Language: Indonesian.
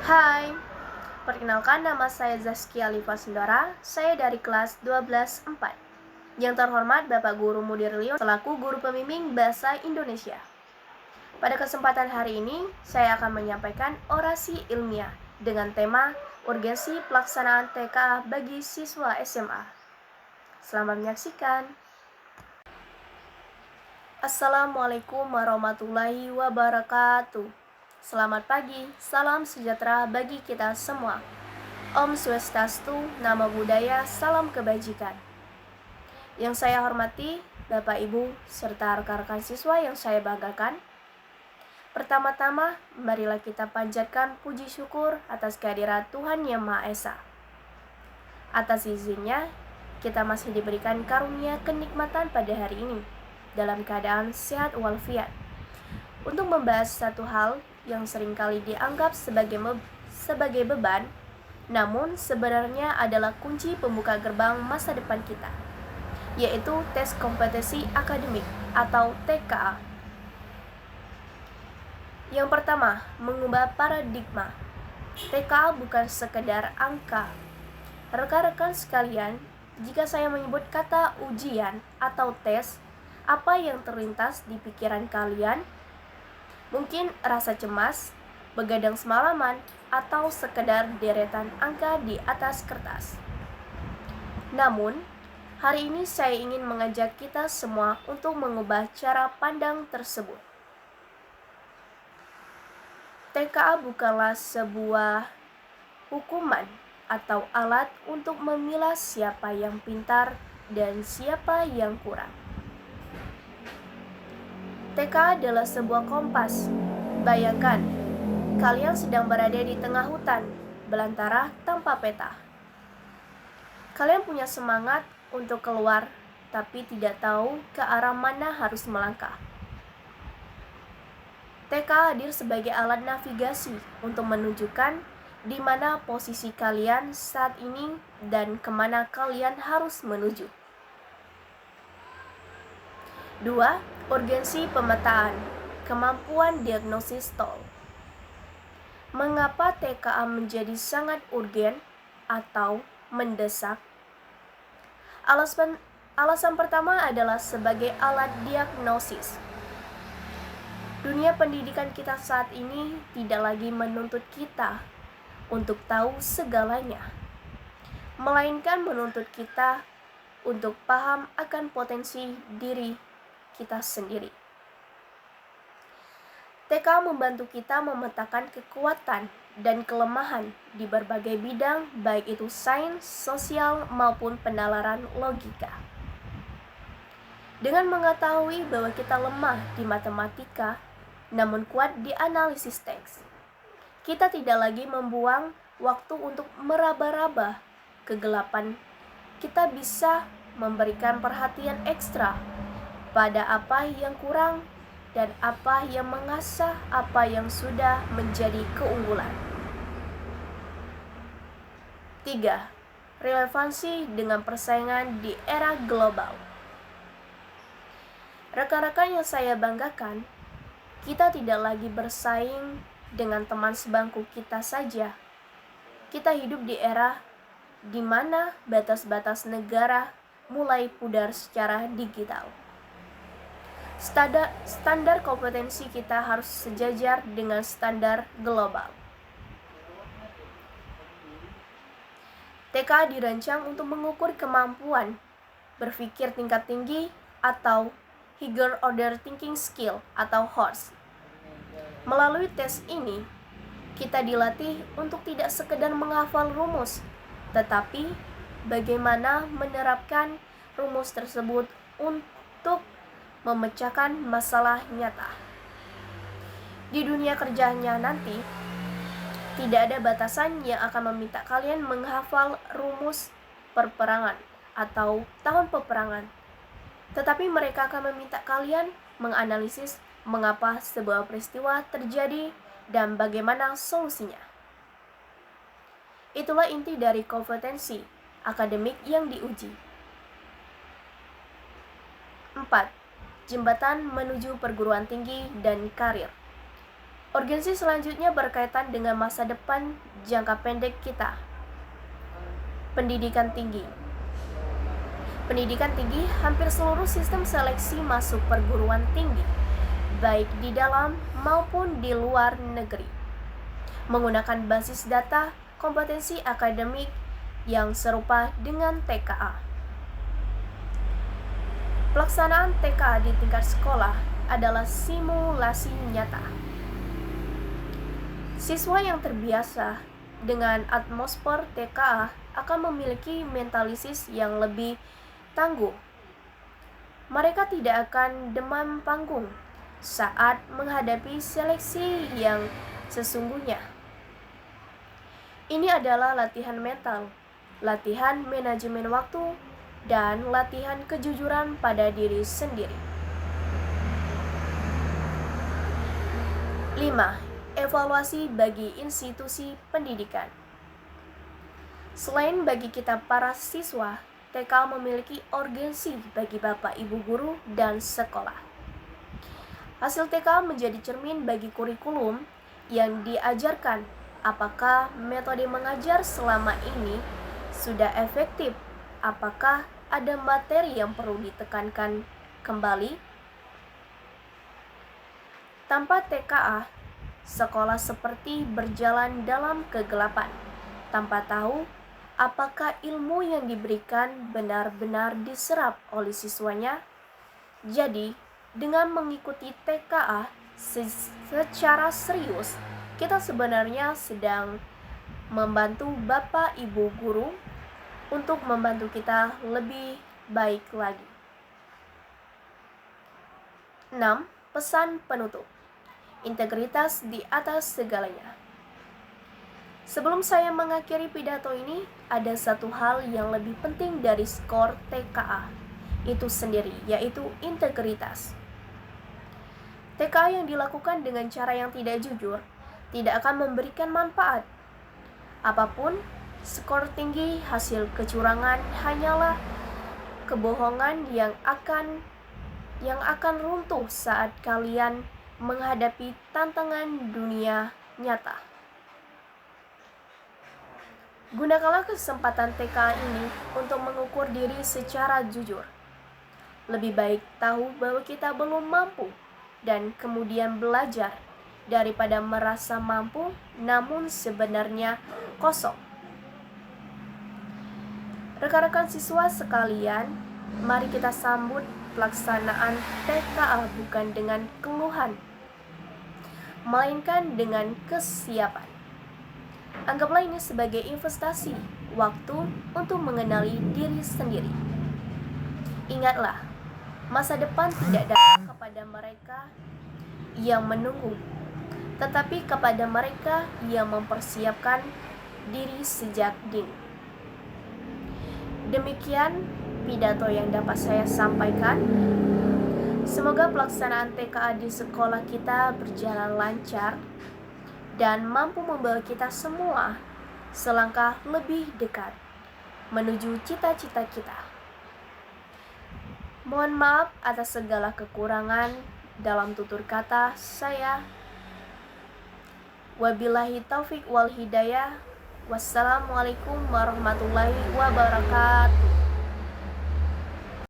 Hai, perkenalkan nama saya Zaskia Liva Sundara, saya dari kelas 12-4. Yang terhormat Bapak Guru Mudir Leon selaku Guru Pembimbing Bahasa Indonesia. Pada kesempatan hari ini, saya akan menyampaikan orasi ilmiah dengan tema urgensi pelaksanaan TKA bagi siswa SMA. Selamat menyaksikan. Assalamualaikum warahmatullahi wabarakatuh. Selamat pagi, salam sejahtera bagi kita semua. Om Swastiastu, Namo Buddhaya, salam kebajikan. Yang saya hormati, Bapak Ibu, serta rekan-rekan siswa yang saya banggakan. Pertama-tama, marilah kita panjatkan puji syukur atas kehadiran Tuhan Yang Maha Esa. Atas izinnya, kita masih diberikan karunia kenikmatan pada hari ini, dalam keadaan sehat walafiat, untuk membahas satu hal yang seringkali dianggap sebagai beban, namun sebenarnya adalah kunci pembuka gerbang masa depan kita, yaitu tes kompetensi akademik atau TKA. Yang pertama, mengubah paradigma. TKA bukan sekedar angka. Rekan-rekan sekalian, jika saya menyebut kata ujian atau tes, apa yang terlintas di pikiran kalian? Mungkin rasa cemas, begadang semalaman, atau sekedar deretan angka di atas kertas. Namun, hari ini saya ingin mengajak kita semua untuk mengubah cara pandang tersebut. TKA bukanlah sebuah hukuman atau alat untuk memilah siapa yang pintar dan siapa yang kurang. TKA adalah sebuah kompas. Bayangkan, kalian sedang berada di tengah hutan, belantara tanpa peta. Kalian punya semangat untuk keluar, tapi tidak tahu ke arah mana harus melangkah. TKA hadir sebagai alat navigasi untuk menunjukkan di mana posisi kalian saat ini dan kemana kalian harus menuju. 2. Urgensi pemetaan, kemampuan diagnosis tol. Mengapa TKA menjadi sangat urgen atau mendesak? Alasan pertama adalah sebagai alat diagnosis. Dunia pendidikan kita saat ini tidak lagi menuntut kita untuk tahu segalanya, melainkan menuntut kita untuk paham akan potensi diri kita sendiri. TKA membantu kita memetakan kekuatan dan kelemahan di berbagai bidang, baik itu sains, sosial, maupun penalaran logika. Dengan mengetahui bahwa kita lemah di matematika, namun kuat di analisis teks, kita tidak lagi membuang waktu untuk meraba-raba kegelapan. Kita bisa memberikan perhatian ekstra pada apa yang kurang dan apa yang mengasah apa yang sudah menjadi keunggulan. 3. Relevansi dengan persaingan di era global. Rekan-rekan yang saya banggakan, kita tidak lagi bersaing dengan teman sebangku kita saja. Kita hidup di era di mana batas-batas negara mulai pudar secara digital. Standar kompetensi kita harus sejajar dengan standar global. TKA dirancang untuk mengukur kemampuan berpikir tingkat tinggi atau Higher Order Thinking Skill atau HORS. Melalui tes ini, kita dilatih untuk tidak sekedar menghafal rumus, tetapi bagaimana menerapkan rumus tersebut untuk memecahkan masalah nyata. Di dunia kerjanya nanti, tidak ada batasan yang akan meminta kalian menghafal rumus perperangan atau tahun peperangan, tetapi mereka akan meminta kalian menganalisis mengapa sebuah peristiwa terjadi dan bagaimana solusinya. Itulah inti dari kompetensi akademik yang diuji. 4. Jembatan menuju perguruan tinggi dan karir. Urgensi selanjutnya berkaitan dengan masa depan jangka pendek kita. Pendidikan tinggi. Pendidikan tinggi, hampir seluruh sistem seleksi masuk perguruan tinggi, baik di dalam maupun di luar negeri, menggunakan basis data kompetensi akademik yang serupa dengan TKA. Pelaksanaan TKA di tingkat sekolah adalah simulasi nyata. Siswa yang terbiasa dengan atmosfer TKA akan memiliki mentalitas yang lebih tangguh. Mereka tidak akan demam panggung saat menghadapi seleksi yang sesungguhnya. Ini adalah latihan mental, latihan manajemen waktu, dan latihan kejujuran pada diri sendiri. 5. Evaluasi bagi institusi pendidikan. Selain bagi kita para siswa, TK memiliki urgensi bagi Bapak Ibu guru dan sekolah. Hasil TK menjadi cermin bagi kurikulum yang diajarkan. Apakah metode mengajar selama ini sudah efektif? Apakah ada materi yang perlu ditekankan kembali? Tanpa TKA, sekolah seperti berjalan dalam kegelapan, tanpa tahu apakah ilmu yang diberikan benar-benar diserap oleh siswanya. Jadi, dengan mengikuti TKA secara serius, kita sebenarnya sedang membantu Bapak Ibu guru untuk membantu kita lebih baik lagi. 6. Pesan penutup. Integritas di atas segalanya. Sebelum saya mengakhiri pidato ini, ada satu hal yang lebih penting dari skor TKA itu sendiri, yaitu integritas. TKA yang dilakukan dengan cara yang tidak jujur tidak akan memberikan manfaat apapun. Skor tinggi hasil kecurangan hanyalah kebohongan yang akan runtuh saat kalian menghadapi tantangan dunia nyata. Gunakanlah kesempatan TK ini untuk mengukur diri secara jujur. Lebih baik tahu bahwa kita belum mampu dan kemudian belajar daripada merasa mampu namun sebenarnya kosong. Rekan-rekan siswa sekalian, mari kita sambut pelaksanaan TKA bukan dengan keluhan, melainkan dengan kesiapan. Anggaplah ini sebagai investasi waktu untuk mengenali diri sendiri. Ingatlah, masa depan tidak datang kepada mereka yang menunggu, tetapi kepada mereka yang mempersiapkan diri sejak dini. Demikian pidato yang dapat saya sampaikan. Semoga pelaksanaan TKA di sekolah kita berjalan lancar dan mampu membawa kita semua selangkah lebih dekat menuju cita-cita kita. Mohon maaf atas segala kekurangan dalam tutur kata saya. Wabillahi taufik wal hidayah. Wassalamualaikum warahmatullahi wabarakatuh.